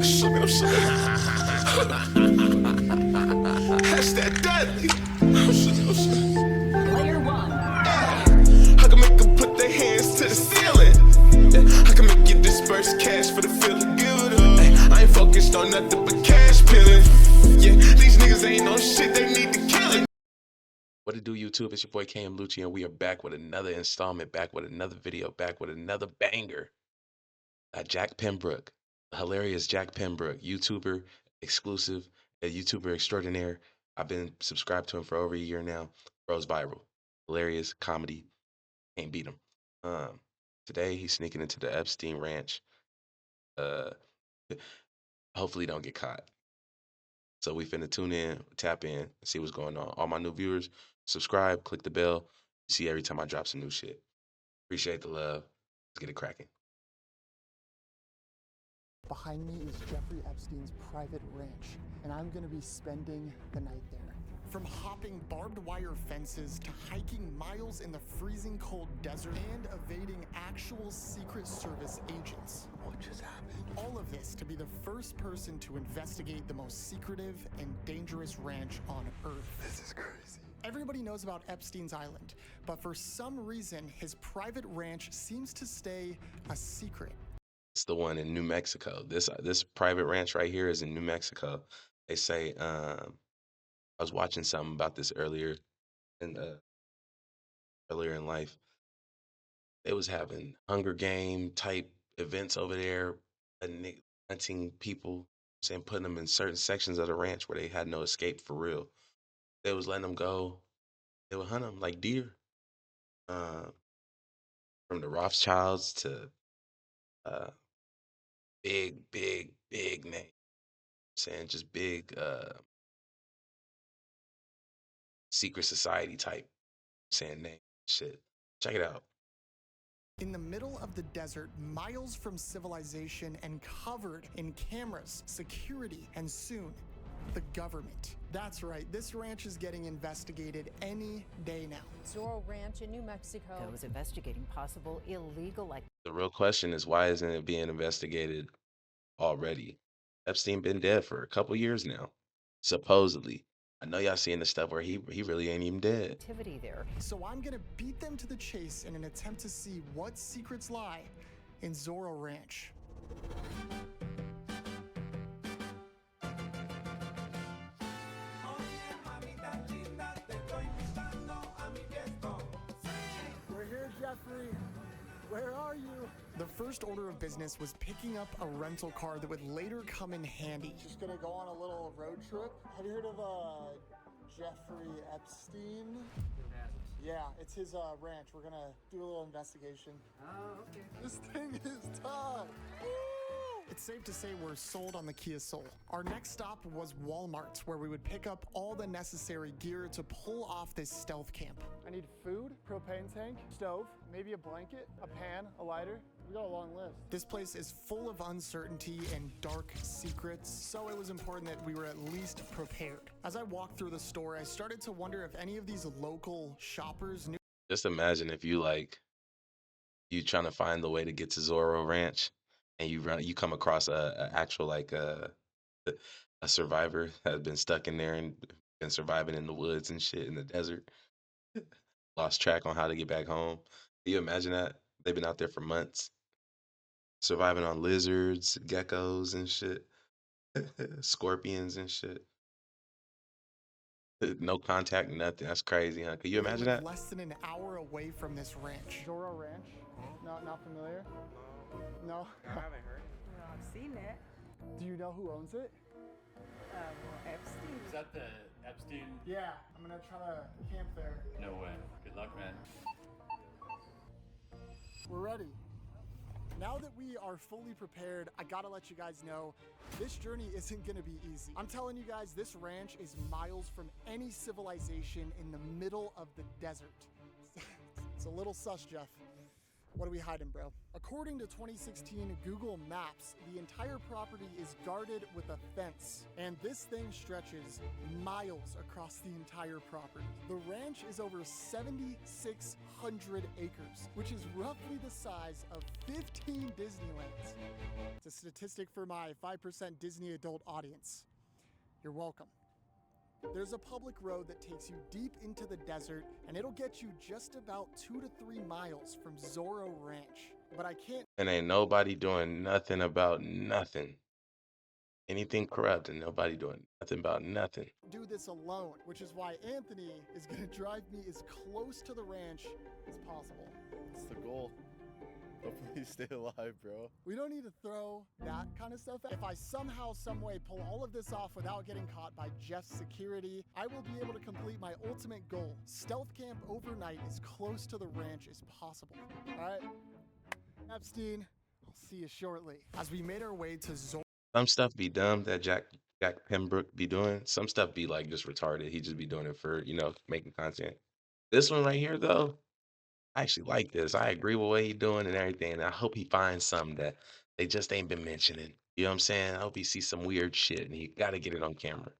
That's that deadly. Player one. I can make them put their hands to the ceiling. I can make you disperse cash for the feeling good. I ain't focused on nothing but cash peeling. Yeah, these niggas ain't no shit, they need to kill it. What it do, YouTube? It's your boy KM Lucci, and we are back with another installment, back with another video, back with another banger. Jack Pembroke, hilarious Jack Pembroke, YouTuber exclusive, a YouTuber extraordinaire. I've been subscribed to him for over a year now. Bro's viral, hilarious comedy, can't beat him. Today he's sneaking into the Epstein ranch. Hopefully don't get caught. So we finna tune in, tap in, see what's going on. All my new viewers, subscribe, click the bell, see every time I drop some new shit. Appreciate the love. Let's get it cracking. Behind me is Jeffrey Epstein's private ranch, and I'm gonna be spending the night there. From hopping barbed wire fences to hiking miles in the freezing cold desert and evading actual Secret Service agents. What just happened? All of this to be the first person to investigate the most secretive and dangerous ranch on Earth. This is crazy. Everybody knows about Epstein's Island, but for some reason, his private ranch seems to stay a secret. It's the one in New Mexico. This private ranch right here is in New Mexico. They say I was watching something about this earlier in life. They was having Hunger Game type events over there, hunting people, saying putting them in certain sections of the ranch where they had no escape for real. They was letting them go. They would hunt them like deer. From the Rothschilds to big name. Saying just big secret society type saying name shit. Check it out. In the middle of the desert, miles from civilization and covered in cameras, security, and soon, the government. That's right, this ranch is getting investigated any day now. Zorro Ranch in New Mexico is investigating possible illegal The real question is, why isn't it being investigated already? Epstein been dead for a couple years now, supposedly. I know y'all seeing the stuff where he really ain't even dead. activity there. So I'm gonna beat them to the chase in an attempt to see what secrets lie in Zorro Ranch. We're here, Jeffrey. Where are you? The first order of business was picking up a rental car that would later come in handy. Just gonna go on a little road trip. Have you heard of Jeffrey Epstein? Yeah, it's his ranch. We're gonna do a little investigation. Oh, okay. This thing is tough. Woo! It's safe to say we're sold on the Kia Soul. Our next stop was Walmart, where we would pick up all the necessary gear to pull off this stealth camp. I need food, propane tank, stove, maybe a blanket, a pan, a lighter. We got a long list. This place is full of uncertainty and dark secrets, so it was important that we were at least prepared. As I walked through the store, I started to wonder if any of these local shoppers knew. Just imagine if you trying to find the way to get to Zorro Ranch, and you come across a actual a survivor that has been stuck in there and been surviving in the woods and shit in the desert. Lost track on how to get back home. Can you imagine that? They've been out there for months, surviving on lizards, geckos, and shit, scorpions and shit. No contact, nothing. That's crazy, huh? Can you imagine that? Less than an hour away from this ranch. Zorro Ranch? Not familiar? No? I haven't heard. No, I've seen it. Do you know who owns it? Well, Epstein. Is that the Epstein? Yeah, I'm gonna try to camp there. No way. Good luck, man. We're ready. Now that we are fully prepared, I gotta let you guys know, this journey isn't gonna be easy. I'm telling you guys, this ranch is miles from any civilization in the middle of the desert. It's a little sus, Jeff. What are we hiding, bro? According to 2016 Google Maps, the entire property is guarded with a fence, and this thing stretches miles across the entire property. The ranch is over 7,600 acres, which is roughly the size of 15 Disneylands. It's a statistic for my 5% Disney adult audience. You're welcome. There's a public road that takes you deep into the desert, and it'll get you just about 2 to 3 miles from Zorro Ranch. But I can't And ain't nobody doing nothing about nothing. Anything corrupt and nobody doing nothing about nothing. do this alone, which is why Anthony is gonna drive me as close to the ranch as possible. It's the goal. Hopefully stay alive, bro. We don't need to throw that kind of stuff. If I somehow, someway pull all of this off without getting caught by Jeff's security, I will be able to complete my ultimate goal. Stealth camp overnight as close to the ranch as possible. All right, Epstein, I'll see you shortly. As we made our way to Zorro. Some stuff be dumb that Jack Pembroke be doing. Some stuff be like just retarded. He just be doing it for, making content. This one right here though, I actually like this. I agree with what he doing and everything. And I hope he finds something that they just ain't been mentioning. You know what I'm saying? I hope he sees some weird shit and he gotta get it on camera.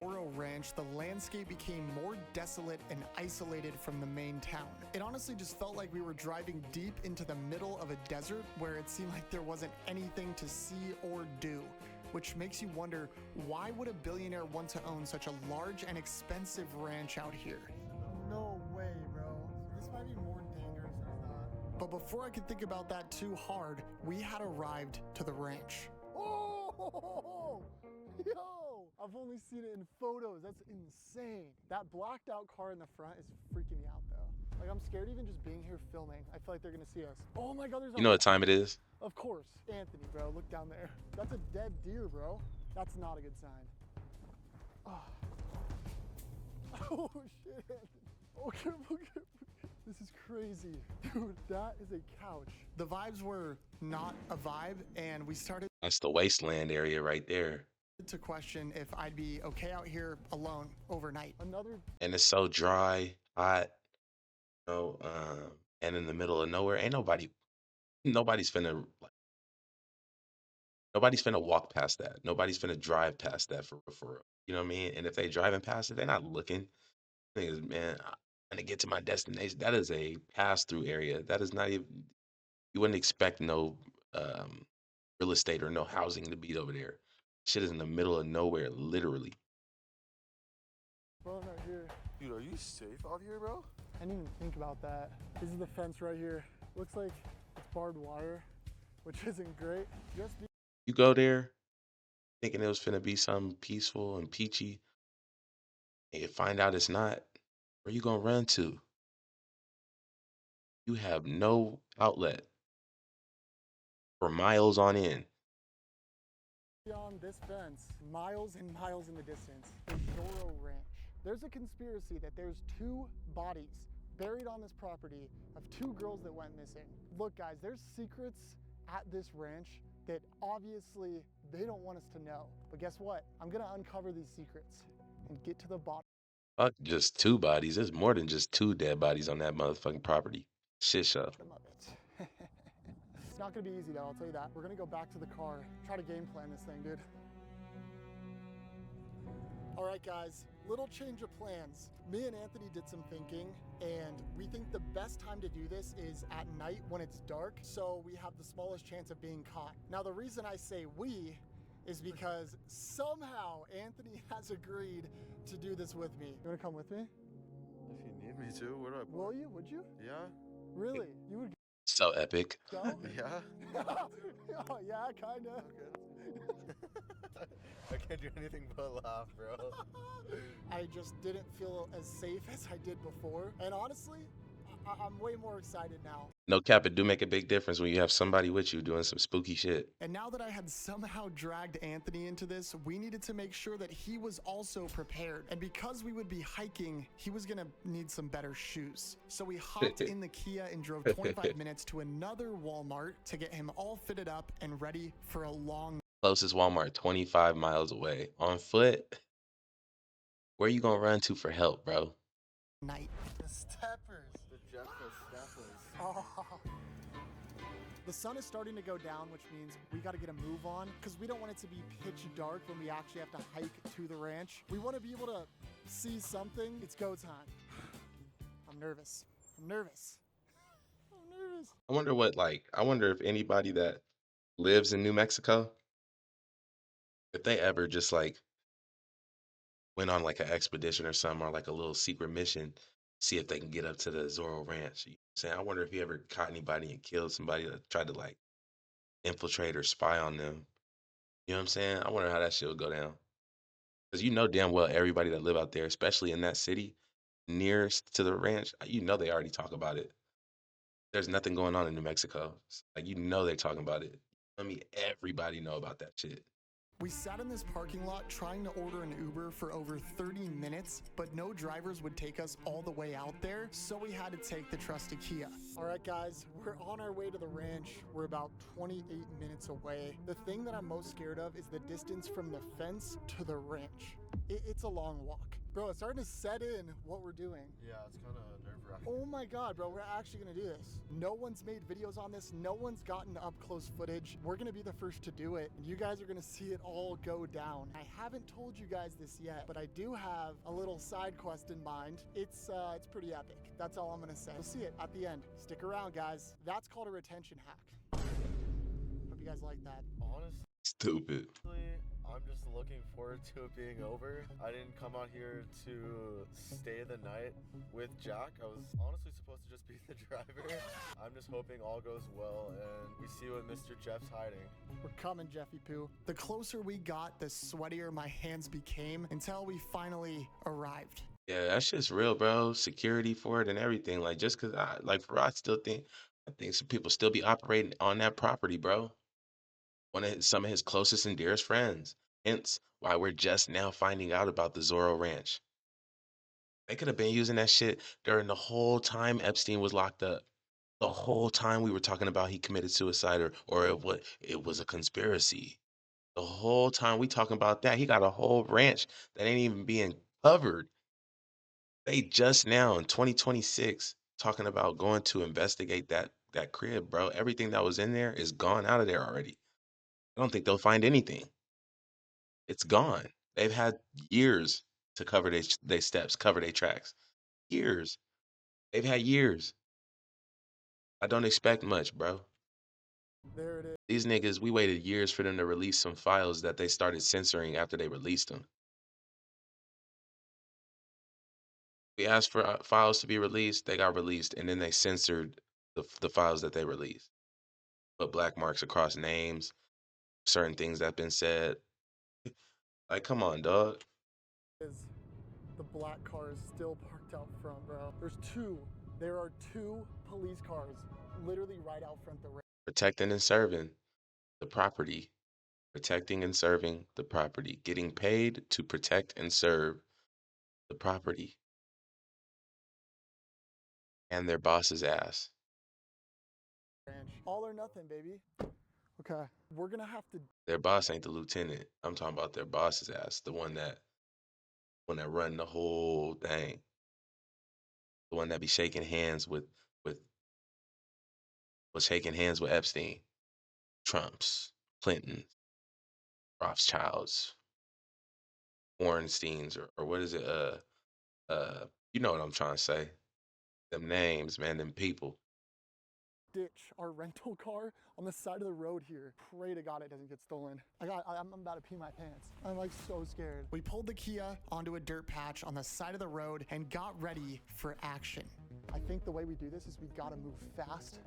Zorro Ranch, the landscape became more desolate and isolated from the main town. It honestly just felt like we were driving deep into the middle of a desert where it seemed like there wasn't anything to see or do, which makes you wonder, why would a billionaire want to own such a large and expensive ranch out here? No way, bro. This might be more dangerous than I thought. But before I could think about that too hard, we had arrived to the ranch. Oh, yo! I've only seen it in photos. That's insane. That blacked out car in the front is freaking me out though. Like, I'm scared even just being here filming. I feel like they're gonna see us. Oh my God, there's You know what time it is? Of course. Anthony, bro, look down there. That's a dead deer, bro. That's not a good sign. Oh, oh shit, Anthony. Oh, careful, careful. This is crazy. Dude, that is a couch. The vibes were not a vibe, and we started That's the wasteland area right there. to question if I'd be okay out here alone overnight. And it's so dry, hot, and in the middle of nowhere. Ain't nobody's finna walk past that. Nobody's finna drive past that for real. You know what I mean? And if they driving past it, they're not looking. Niggas, man, I'm gonna get to my destination. That is a pass-through area. That is not even, you wouldn't expect no real estate or no housing to be over there. Shit is in the middle of nowhere, literally. Bro, I'm right here. Dude, are you safe out here, bro? I didn't even think about that. This is the fence right here. Looks like it's barbed wire, which isn't great. You go there thinking it was finna be something peaceful and peachy, and you find out it's not. Where you gonna run to? You have no outlet for miles on end. Beyond this fence, miles and miles in the distance, is Zorro Ranch. There's a conspiracy that there's 2 bodies buried on this property of 2 girls that went missing. Look, guys, there's secrets at this ranch that obviously they don't want us to know. But guess what? I'm gonna uncover these secrets and get to the bottom Fuck just 2 bodies. There's more than just 2 dead bodies on that motherfucking property. Shit show. of it. It's not gonna be easy though, I'll tell you that. We're gonna go back to the car, try to game plan this thing, dude. All right, guys, little change of plans. Me and Anthony did some thinking, and we think the best time to do this is at night when it's dark, so we have the smallest chance of being caught. Now, the reason I say we is because somehow Anthony has agreed to do this with me. You wanna come with me? If you need me to, where do I Will you? Would you? Yeah? Really? You would So epic. go? Yeah? Oh, yeah, kinda. Okay. I can't do anything but laugh, bro. I just didn't feel as safe as I did before. And honestly, I'm way more excited now. No cap, it do make a big difference when you have somebody with you doing some spooky shit. And now that I had somehow dragged Anthony into this, we needed to make sure that he was also prepared. And because we would be hiking, he was gonna need some better shoes. So we hopped in the Kia and drove 25 minutes to another Walmart to get him all fitted up and ready for a long Closest Walmart 25 miles away. On foot? Where you gonna run to for help, bro? night. The steppers. The Jeff Steppers. Oh. The sun is starting to go down, which means we got to get a move on because we don't want it to be pitch dark when we actually have to hike to the ranch. We want to be able to see something. It's go time. I'm nervous. I'm nervous. I'm nervous. I wonder if anybody that lives in New Mexico, if they ever just like went on like an expedition or something or like a little secret mission, see if they can get up to the Zorro Ranch. You know what I'm saying? I wonder if he ever caught anybody and killed somebody that tried to like infiltrate or spy on them. You know what I'm saying? I wonder how that shit would go down. Because you know damn well everybody that live out there, especially in that city nearest to the ranch, you know they already talk about it. There's nothing going on in New Mexico. Like you know they're talking about it. I mean, everybody know about that shit. We sat in this parking lot trying to order an Uber for over 30 minutes, but no drivers would take us all the way out there, so we had to take the trusty Kia. All right, guys, we're on our way to the ranch. We're about 28 minutes away. The thing that I'm most scared of is the distance from the fence to the ranch. It's a long walk. Bro, it's starting to set in what we're doing. Yeah, it's kind of nerve-wracking. Oh my God, bro, we're actually gonna do this. No one's made videos on this. No one's gotten up close footage. We're gonna be the first to do it. And you guys are gonna see it all go down. I haven't told you guys this yet, but I do have a little side quest in mind. It's pretty epic. That's all I'm gonna say. You'll see it at the end. Stick around, guys. That's called a retention hack. Hope you guys like that. Honestly, Stupid. I'm just looking forward to it being over. I didn't come out here to stay the night with Jack. I was honestly supposed to just be the driver. I'm just hoping all goes well and we see what Mr. Jeff's hiding. We're coming, Jeffy Poo. The closer we got, the sweatier my hands became until we finally arrived. Yeah, that shit's real, bro. Security for it and everything. Like just cause I still think some people still be operating on that property, bro. Some of his closest and dearest friends. Hence why we're just now finding out about the Zorro Ranch. They could have been using that shit during the whole time Epstein was locked up. The whole time we were talking about he committed suicide or it was a conspiracy. The whole time we talking about that, he got a whole ranch that ain't even being covered. They just now in 2026 talking about going to investigate that crib, bro. Everything that was in there is gone out of there already. I don't think they'll find anything. It's gone. They've had years to cover their steps, cover their tracks. Years. They've had years. I don't expect much, bro. There it is. These niggas, we waited years for them to release some files that they started censoring after they released them. We asked for files to be released, they got released, and then they censored the files that they released. Put black marks across names, certain things that been said. Like, come on, dog. The black car is still parked out front, bro. There are two police cars literally right out front the ranch. Protecting and serving the property. Protecting and serving the property. Getting paid to protect and serve the property. And their boss's ass. All or nothing, baby. Okay, we're gonna have to. Their boss ain't the lieutenant. I'm talking about their boss's ass, the one that run the whole thing, the one that be shaking hands with was shaking hands with Epstein, Trump's, Clinton, Rothschilds, Ornsteins, or what is it? You know what I'm trying to say? Them names, man, them people. Ditch our rental car on the side of the road here. Pray to God it doesn't get stolen. I'm about to pee my pants. I'm like so scared. We pulled the Kia onto a dirt patch on the side of the road and got ready for action. I think the way we do this is we gotta move fast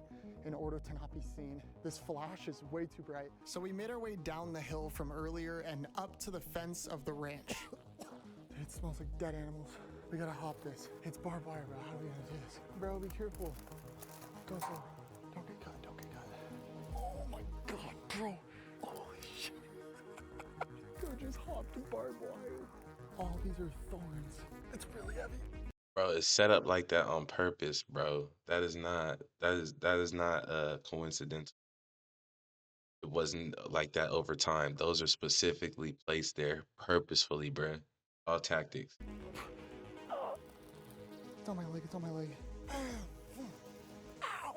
in order to not be seen. This flash is way too bright. So we made our way down the hill from earlier and up to the fence of the ranch. It smells like dead animals. We gotta hop this. It's barbed wire, bro. How are we gonna do this? Bro, be careful. Go slow. Don't get cut, don't get cut. Oh my God, bro. Holy shit. Bro just hopped barbed wire. All these are thorns. It's really heavy. Bro, it's set up like that on purpose, bro. That is not coincidental. It wasn't like that over time. Those are specifically placed there purposefully, bro. All tactics. It's on my leg, it's on my leg. Ow!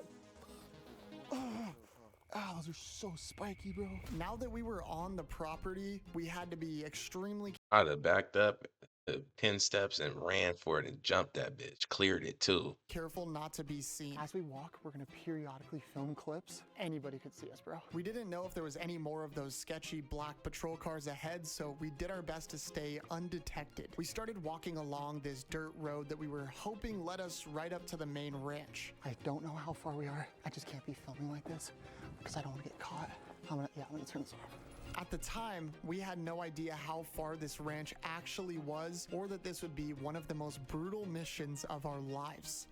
those are so spiky, bro. Now that we were on the property, we had to be extremely I'd have backed up the 10 steps and ran for it and jumped that bitch. Cleared it too. careful not to be seen. As we walk, we're gonna periodically film clips. Anybody could see us, bro. We didn't know if there was any more of those sketchy black patrol cars ahead, so we did our best to stay undetected. We started walking along this dirt road that we were hoping led us right up to the main ranch. I don't know how far we are. I just can't be filming like this because I don't want to get caught. I'm gonna turn this off. At the time, we had no idea how far this ranch actually was, or that this would be one of the most brutal missions of our lives.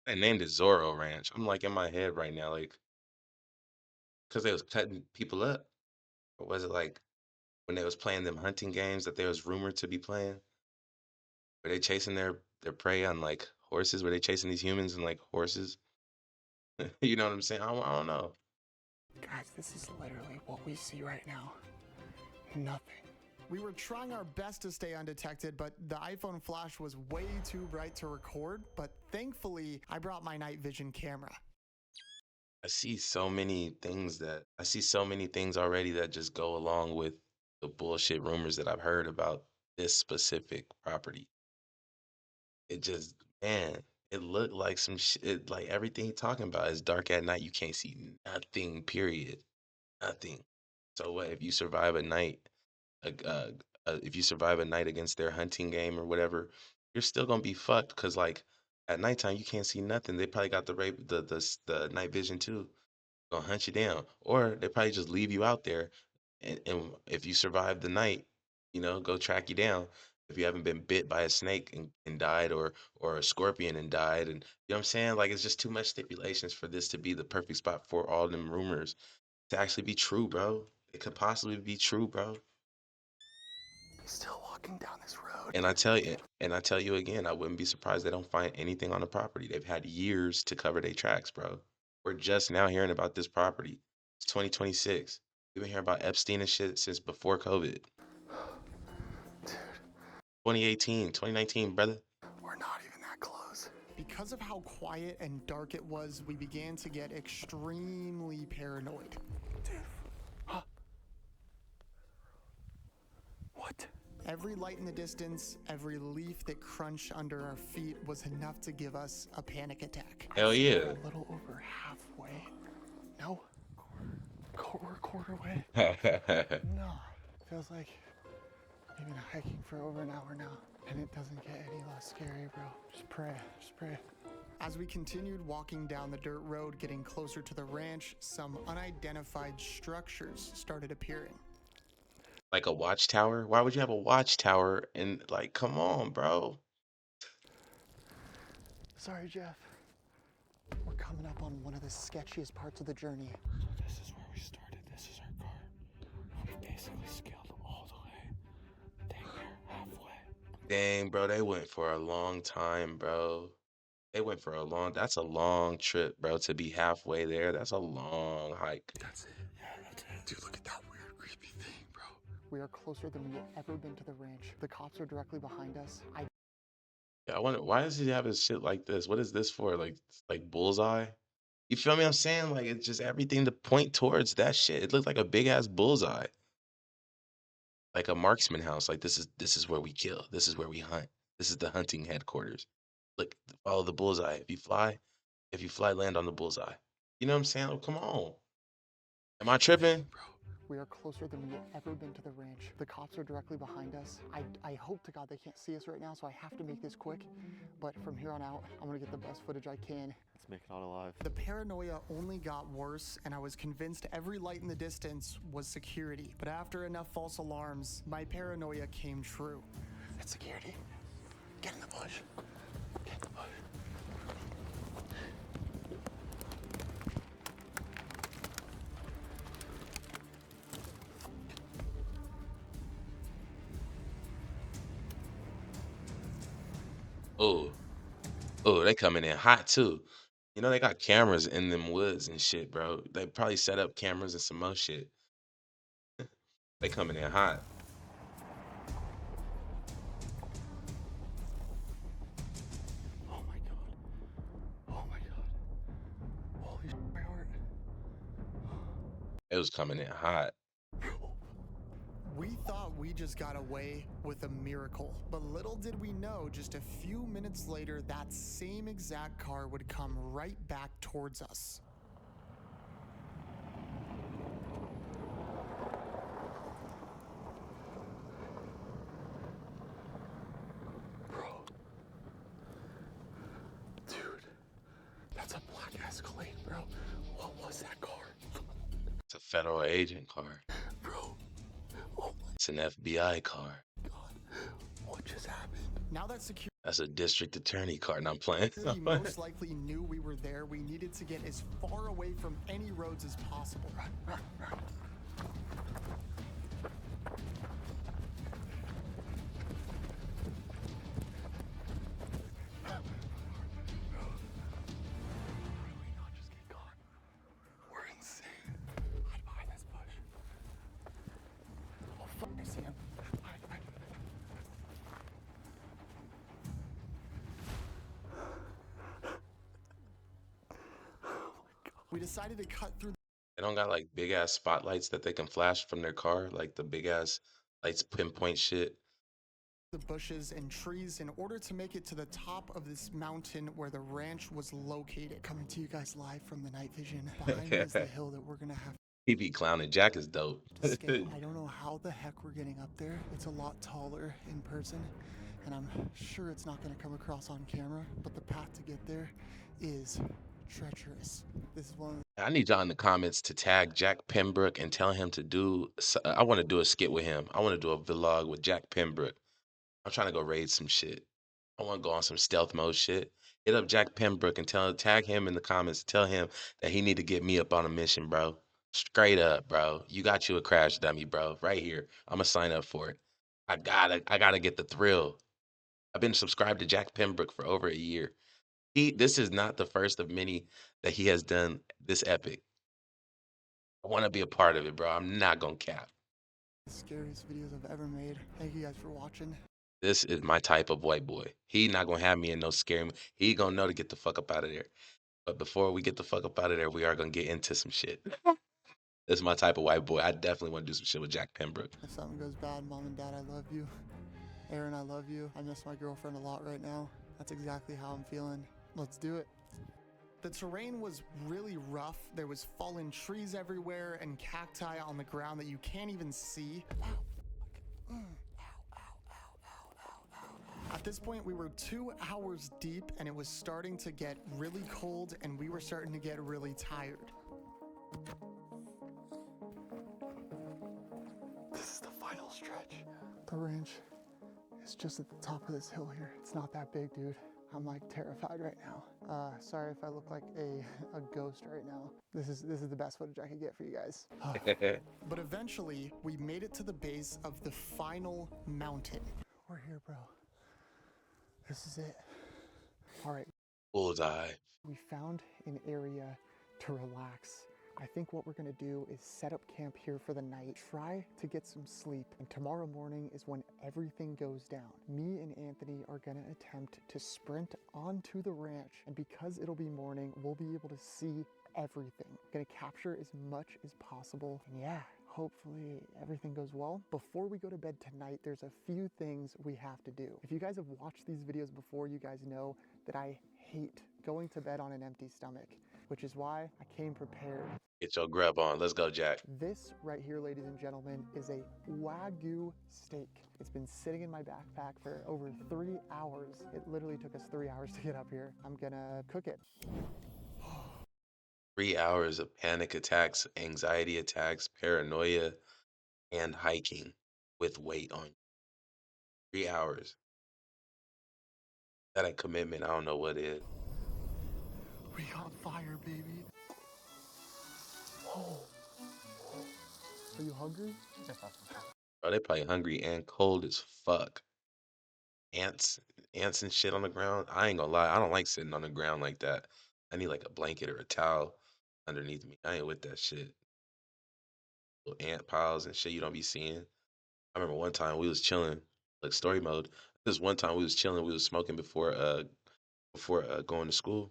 They named it Zorro Ranch. I'm like in my head right now, like, because they was cutting people up. Or was it like when they was playing them hunting games that they was rumored to be playing? Were they chasing their prey on like horses? Were they chasing these humans and like horses? You know what I'm saying? I don't know. Guys, this is literally what we see right now. Nothing. We were trying our best to stay undetected, but the iPhone flash was way too bright to record. But thankfully, I brought my night vision camera. I see so many things already that just go along with the bullshit rumors that I've heard about this specific property. It just, man, it looked like some shit. Like everything you're talking about is dark at night. You can't see nothing, period. Nothing. So what if you survive a night, uh, uh, if you survive a night against their hunting game or whatever, you're still gonna be fucked because like at nighttime you can't see nothing. They probably got the night vision too. Gonna hunt you down, or they probably just leave you out there, and if you survive the night, go track you down. If you haven't been bit by a snake and died, or a scorpion and died, and you know what I'm saying, like it's just too much stipulations for this to be the perfect spot for all them rumors to actually be true, bro. It could possibly be true, bro. Still walking down this road. And I tell you again, I wouldn't be surprised they don't find anything on the property. They've had years to cover their tracks, bro. We're just now hearing about this property. It's 2026. We've been hearing about Epstein and shit since before COVID. 2018, 2019, brother. We're not even that close. Because of how quiet and dark it was, we began to get extremely paranoid. Dude. Huh? What? Every light in the distance, every leaf that crunched under our feet was enough to give us a panic attack. Hell yeah. A little over halfway. No. We're a quarter way. No. Feels like we've been hiking for over an hour now, and it doesn't get any less scary, bro. Just pray. As we continued walking down the dirt road, getting closer to the ranch, some unidentified structures started appearing. Like a watchtower? Why would you have a watchtower? And like, come on, bro. Sorry, Jeff. We're coming up on one of the sketchiest parts of the journey. So this is where we started. This is our car. We basically scaled all the way. Dang near halfway. Dang, bro, they went for a long time, bro. That's a long trip, bro, to be halfway there. That's a long hike. That's it. Yeah, that's it. Dude, look at that weird, creepy thing, bro. We are closer than we've ever been to the ranch. The cops are directly behind us. Yeah, I wonder why does he have his shit like this? What is this for? Like bullseye? You feel me? I'm saying like it's just everything to point towards that shit. It looks like a big ass bullseye. Like a marksman house. Like this is where we kill. This is where we hunt. This is the hunting headquarters. Look, follow the bullseye. If you fly, land on the bullseye. You know what I'm saying? Oh, come on. Am I tripping? Bro, we are closer than we've ever been to the ranch. The cops are directly behind us. I hope to God they can't see us right now, so I have to make this quick. But from here on out, I'm gonna get the best footage I can. Let's make it out alive. The paranoia only got worse, and I was convinced every light in the distance was security. But after enough false alarms, my paranoia came true. It's security. Get in the bush. Get in the bush. Oh, they coming in hot too. You know they got cameras in them woods and shit, bro. They probably set up cameras and some more shit. They coming in hot. Oh my God. Oh my God. Holy shit, my heart. It was coming in hot. We thought we just got away with a miracle, but little did we know just a few minutes later that same exact car would come right back towards us. Bro. Dude. That's a black Escalade, bro. What was that car? It's a federal agent car. Bro. Oh my It's an FBI car. God. What just happened? Now that security That's a district attorney car. And I'm playing. most likely knew we were there, we needed to get as far away from any roads as possible. Run. We're insane. Hide behind this bush. Oh, fuck, I see him. Hide. We decided to cut through They don't got like big ass spotlights that they can flash from their car, like the big ass lights pinpoint shit. the bushes and trees in order to make it to the top of this mountain where the ranch was located. Coming to you guys live from the night vision. Behind me is the hill that we're gonna have He be clowning. Jack is dope. to scale. I don't know how the heck we're getting up there. It's a lot taller in person, and I'm sure it's not gonna come across on camera, but the path to get there is treacherous. This is one of I need y'all in the comments to tag Jack Pembroke and tell him to do. I want to do a skit with him. I want to do a vlog with Jack Pembroke. I'm trying to go raid some shit. I want to go on some stealth mode shit. Hit up Jack Pembroke and tag him in the comments. Tell him that he need to get me up on a mission, bro. Straight up, bro. You got you a crash dummy, bro. Right here. I'm gonna sign up for it. I gotta get the thrill. I've been subscribed to Jack Pembroke for over a year. This is not the first of many that he has done this epic. I want to be a part of it, bro. I'm not gonna cap. the scariest videos I've ever made. Thank you guys for watching. This is my type of white boy. He not gonna have me in no scary. He gonna know to get the fuck up out of there. But before we get the fuck up out of there, we are gonna get into some shit. This is my type of white boy. I definitely want to do some shit with Jack Pembroke. If something goes bad, Mom and Dad, I love you. Aaron, I love you. I miss my girlfriend a lot right now. That's exactly how I'm feeling. Let's do it. The terrain was really rough. There was fallen trees everywhere and cacti on the ground that you can't even see. At this point, we were 2 hours deep and it was starting to get really cold and we were starting to get really tired. This is the final stretch. The ranch is just at the top of this hill here. It's not that big, dude. I'm like terrified right now. Sorry if I look like a ghost right now. This is the best footage I could get for you guys. But eventually, we made it to the base of the final mountain. We're here, bro. This is it. All right, Bullseye. we found an area to relax. I think what we're gonna do is set up camp here for the night, try to get some sleep, and tomorrow morning is when everything goes down. Me and Anthony are gonna attempt to sprint onto the ranch, and because it'll be morning, we'll be able to see everything. Gonna capture as much as possible, and yeah, hopefully everything goes well. Before we go to bed tonight, there's a few things we have to do. If you guys have watched these videos before, you guys know that I hate going to bed on an empty stomach, which is why I came prepared. Get your grub on. Let's go, Jack. This right here, ladies and gentlemen, is a Wagyu steak. It's been sitting in my backpack for over 3 hours. It literally took us 3 hours to get up here. I'm gonna cook it. 3 hours of panic attacks, anxiety attacks, paranoia, and hiking with weight on you. 3 hours. That ain't commitment. I don't know what is. We got fire, baby. Oh. Are you hungry? Bro, they probably hungry and cold as fuck. Ants and shit on the ground. I ain't gonna lie. I don't like sitting on the ground like that. I need like a blanket or a towel underneath me. I ain't with that shit. Little ant piles and shit you don't be seeing. I remember one time we was chilling, like story mode. This one time we was chilling, we was smoking before going to school.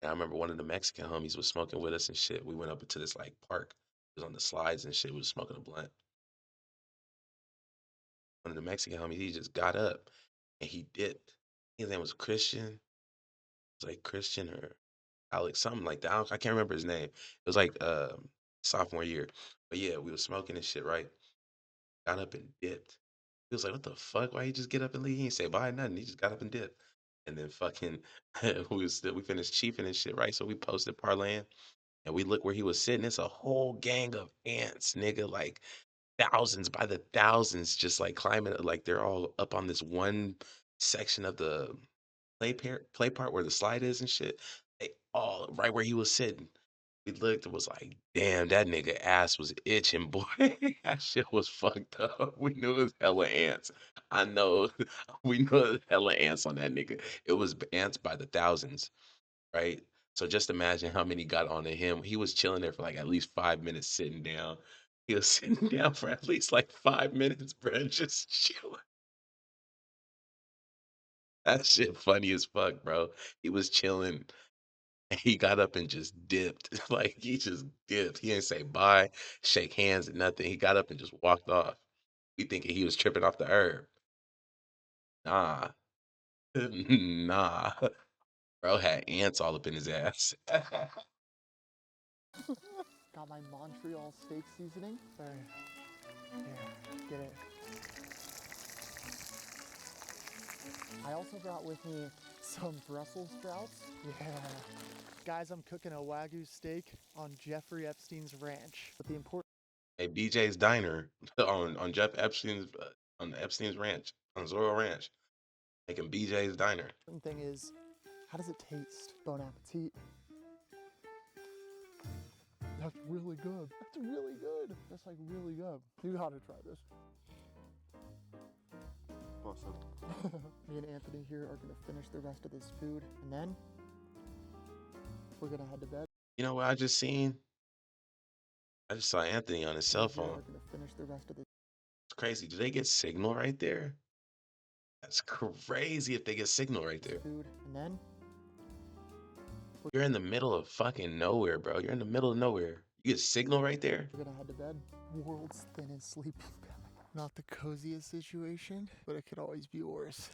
And I remember one of the Mexican homies was smoking with us and shit. We went up into this like park. It was on the slides and shit. We was smoking a blunt. One of the Mexican homies, he just got up and he dipped. His name was Christian. It was like Christian or Alex, something like that. I can't remember his name. It was like sophomore year. But yeah, we was smoking and shit, right? Got up and dipped. He was like, "What the fuck? Why you just get up and leave?" He didn't say bye, nothing. He just got up and dipped. And then fucking we finished chiefing and shit, right? So we posted parlaying and we look where he was sitting. It's a whole gang of ants, nigga, like thousands by the thousands, just like climbing, like they're all up on this one section of the play part where the slide is and shit. They all right where he was sitting. We looked and was like, damn, that nigga ass was itching, boy. That shit was fucked up. We knew it was hella ants. I know. We knew it was hella ants on that nigga. It was ants by the thousands, right? So just imagine how many got onto him. He was chilling there for like at least 5 minutes sitting down. He was sitting down for at least like 5 minutes, bro, just chilling. That shit funny as fuck, bro. He was chilling. And he got up and just dipped. Like he just dipped. He didn't say bye, shake hands, and nothing. He got up and just walked off. We thinking he was tripping off the herb. Nah. Nah. Bro had ants all up in his ass. Got my Montreal steak seasoning. All right. Here, get it. I also brought with me some Brussels sprouts. Yeah. Guys, I'm cooking a Wagyu steak on Jeffrey Epstein's ranch. But the important Hey, BJ's Diner on Jeff Epstein's on Epstein's ranch on Zorro Ranch, making BJ's Diner. thing is, how does it taste? Bon appetit. That's really good. That's really good. That's like really good. You gotta try this. Awesome. Me and Anthony here are gonna finish the rest of this food, and then we're gonna head to bed. You know what I just seen? I just saw Anthony on his cell Here phone. are gonna finish the rest of this It's crazy. Do they get signal right there? That's crazy if they get signal right there. food, and then You're in the middle of fucking nowhere, bro. You're in the middle of nowhere. You get signal right there? we're gonna head to bed. World's thinnest sleeping bag. Not the coziest situation, but it could always be worse.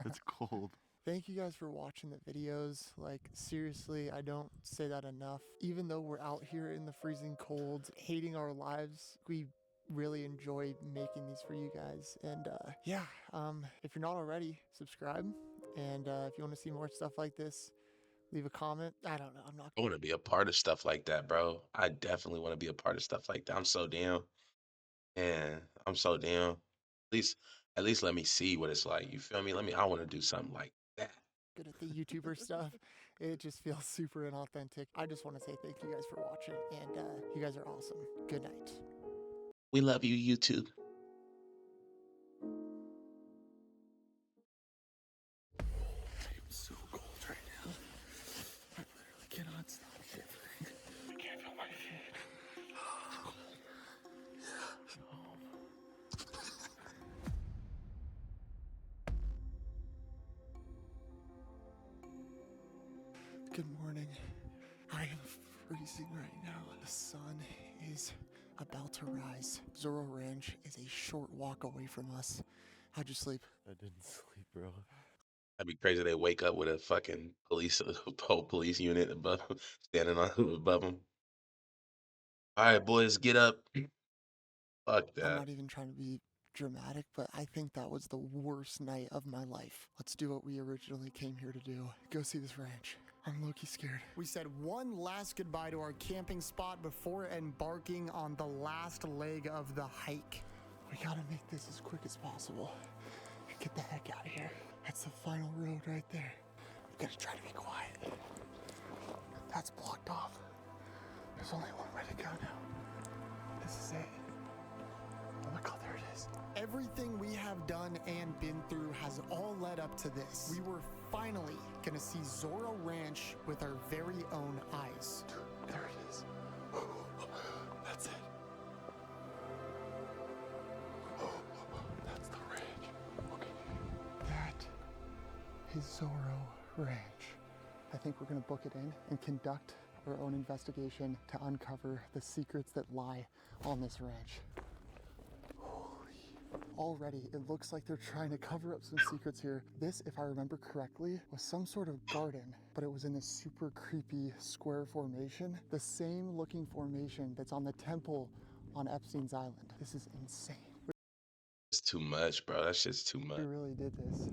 It's cold. Thank you guys for watching the videos. Like, seriously, I don't say that enough. Even though we're out here in the freezing cold, hating our lives, we really enjoy making these for you guys. And yeah, if you're not already, subscribe. And if you want to see more stuff like this, leave a comment. I don't know. I'm not. I want to be a part of stuff like that, bro. I definitely want to be a part of stuff like that. I'm so down. Man, I'm so down. At least let me see what it's like. You feel me? I want to do something like that. Good at the YouTuber stuff. It just feels super inauthentic. I just want to say thank you guys for watching, and you guys are awesome. Good night. We love you, YouTube. I'm so cold right now. I literally cannot stop shivering. I can't feel my feet. Good morning. I am freezing right now. The sun is about to rise. Zorro Ranch is a short walk away from us. How'd you sleep? I didn't sleep, bro. That'd be crazy. They wake up with a fucking whole police unit above, standing on above them. All right, boys, get up. Fuck I'm that. not even trying to be dramatic, but I think that was the worst night of my life. Let's do what we originally came here to do. Go see this ranch. I'm low-key scared. We said one last goodbye to our camping spot before embarking on the last leg of the hike. We gotta make this as quick as possible and get the heck out of here. That's the final road right there. I'm gonna try to be quiet. That's blocked off. There's only one way to go now. This is it. Oh my God, there it is. Everything we have done and been through has all led up to this. We were finally gonna see Zorro Ranch with our very own eyes. There it is. That's it. That's the ranch. Okay. That is Zorro Ranch. I think we're gonna book it in and conduct our own investigation to uncover the secrets that lie on this ranch. Already, it looks like they're trying to cover up some secrets here. This, if I remember correctly, was some sort of garden, but it was in this super creepy square formation. The same looking formation that's on the temple on Epstein's Island. This is insane. It's too much, bro. That shit's too much. We really did this.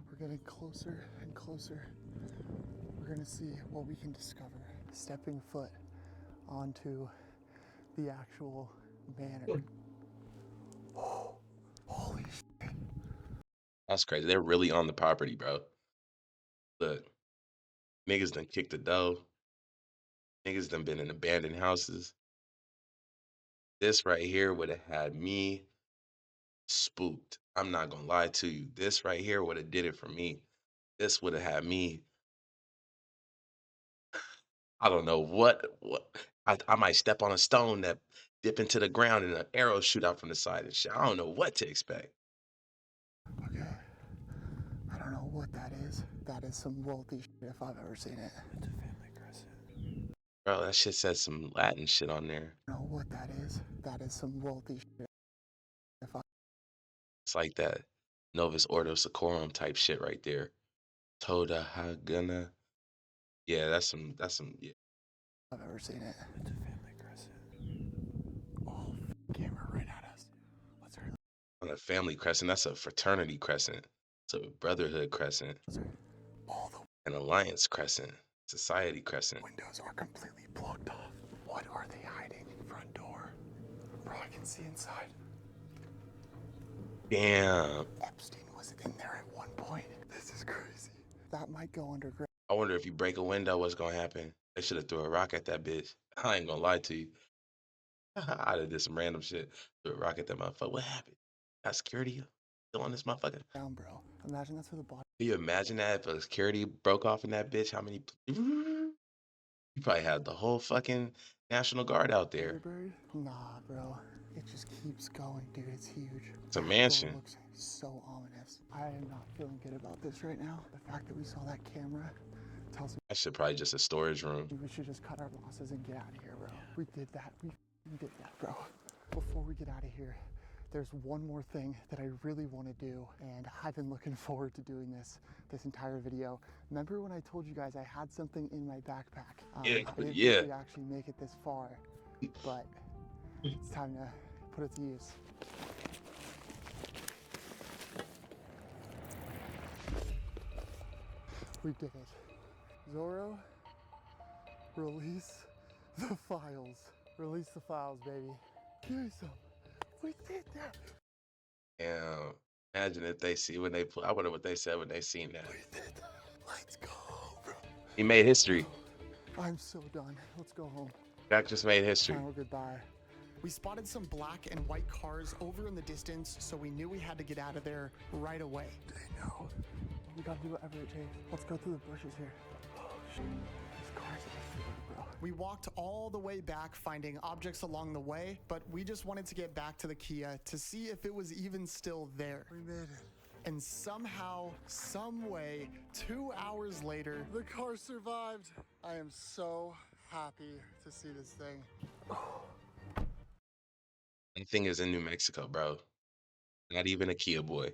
We're getting closer and closer. We're gonna see what we can discover. Stepping foot onto the actual manor. Holy shit. That's crazy. They're really on the property, bro. Look, niggas done kicked the door. Niggas done been in abandoned houses. This right here would have had me spooked. I'm not gonna lie to you. This right here would have did it for me. This would have had me. I don't know what. I might step on a stone that dip into the ground and an arrow shoot out from the side and shit. I don't know what to expect. Okay. I don't know what that is. That is some wealthy shit if I've ever seen it. It's a family crescent. Bro, that shit says some Latin shit on there. I don't know what that is. That is some wealthy shit. It's like that Novus Ordo Seclorum type shit right there. Toda Hagana. Yeah, that's some, yeah. I've ever seen it. It's a family crescent. Oh, camera right at us. Let's hurry. On a family crescent, that's a fraternity crescent. It's a brotherhood crescent. All the An alliance crescent. Society crescent. windows are completely blocked off. What are they hiding? Front door. Bro, I can see inside. Damn. Epstein was in there at one point. This is crazy. That might go underground. I wonder if you break a window, what's gonna happen? They should have threw a rock at that bitch. I ain't gonna lie to you. I'd have did some random shit. Threw a rock at that motherfucker. What happened? Got security still on this motherfucker? Down, bro. Imagine that's where the body. Can you imagine that if a security broke off in that bitch? How many? You probably had the whole fucking National Guard out there. Buried? Nah, bro. It just keeps going, dude. It's huge. It's a That mansion. door looks so ominous. I am not feeling good about this right now. The fact that we saw that camera tells me That shit probably just a storage room. we should just cut our losses and get out of here, bro. We did that. We did that, bro. Before we get out of here, there's one more thing that I really want to do, and I've been looking forward to doing this entire video. Remember when I told you guys I had something in my backpack? Yeah, I didn't think yeah. we'd actually make it this far, but it's time to put it to use. We did it. Zorro, release the files. Release the files, baby. Here's some. We did that. Damn. Imagine if they see when they I wonder what they said when they seen that. We did that. Let's go, bro. He made history. I'm so done. Let's go home. Jack just made history. Final goodbye. We spotted some black and white cars over in the distance, so we knew we had to get out of there right away. They know. We gotta do whatever it takes. Let's go through the bushes here. Oh, shit. These cars are big, bro. We walked all the way back, finding objects along the way, but we just wanted to get back to the Kia to see if it was even still there. We made it. And somehow, some way, 2 hours later, the car survived. I am so happy to see this thing. That thing is in New Mexico, bro. Not even a Kia boy.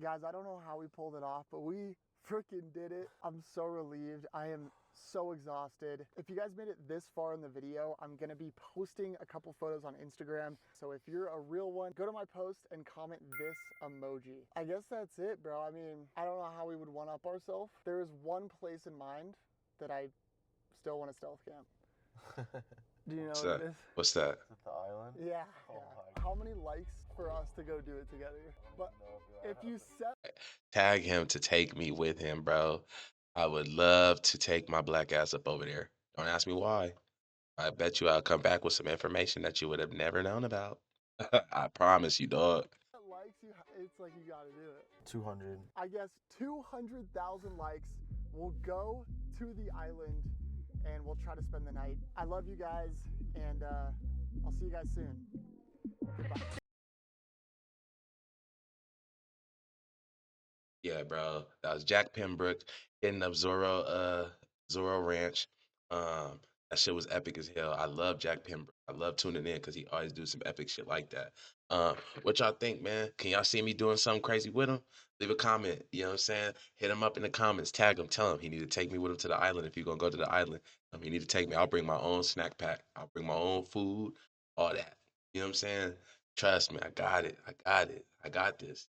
Guys, I don't know how we pulled it off, but we freaking did it. I'm so relieved. I am so exhausted. If you guys made it this far in the video, I'm gonna be posting a couple photos on Instagram. So if you're a real one, go to my post and comment this emoji. I guess that's it, bro. I mean, I don't know how we would one-up ourselves. There is one place in mind that I still want to stealth camp. Do you know What's what that? it is? What's that? Is it the island? Yeah. Oh yeah. my How many likes for us to go do it together? But if you set Tag him to take me with him, bro. I would love to take my black ass up over there. Don't ask me why. I bet you I'll come back with some information that you would have never known about. I promise you, dog. likes, it's like you gotta do it. 200. I guess 200,000 likes. We'll go to the island and we'll try to spend the night. I love you guys, and I'll see you guys soon. Goodbye. Yeah, bro. That was Jack Pembroke hitting up Zorro Ranch. That shit was epic as hell. I love Jack Pembroke. I love tuning in because he always do some epic shit like that. What y'all think, man? Can y'all see me doing something crazy with him? Leave a comment. You know what I'm saying? Hit him up in the comments. Tag him. Tell him he need to take me with him to the island if you're gonna go to the island. He need to take me. I'll bring my own snack pack. I'll bring my own food. All that. You know what I'm saying? Trust me, I got it. I got it. I got this.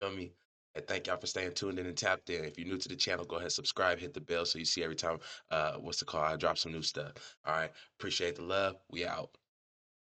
Feel me? And thank y'all for staying tuned in and tapped in. If you're new to the channel, go ahead, subscribe, hit the bell so you see every time what's the call? I drop some new stuff. All right. Appreciate the love. We out.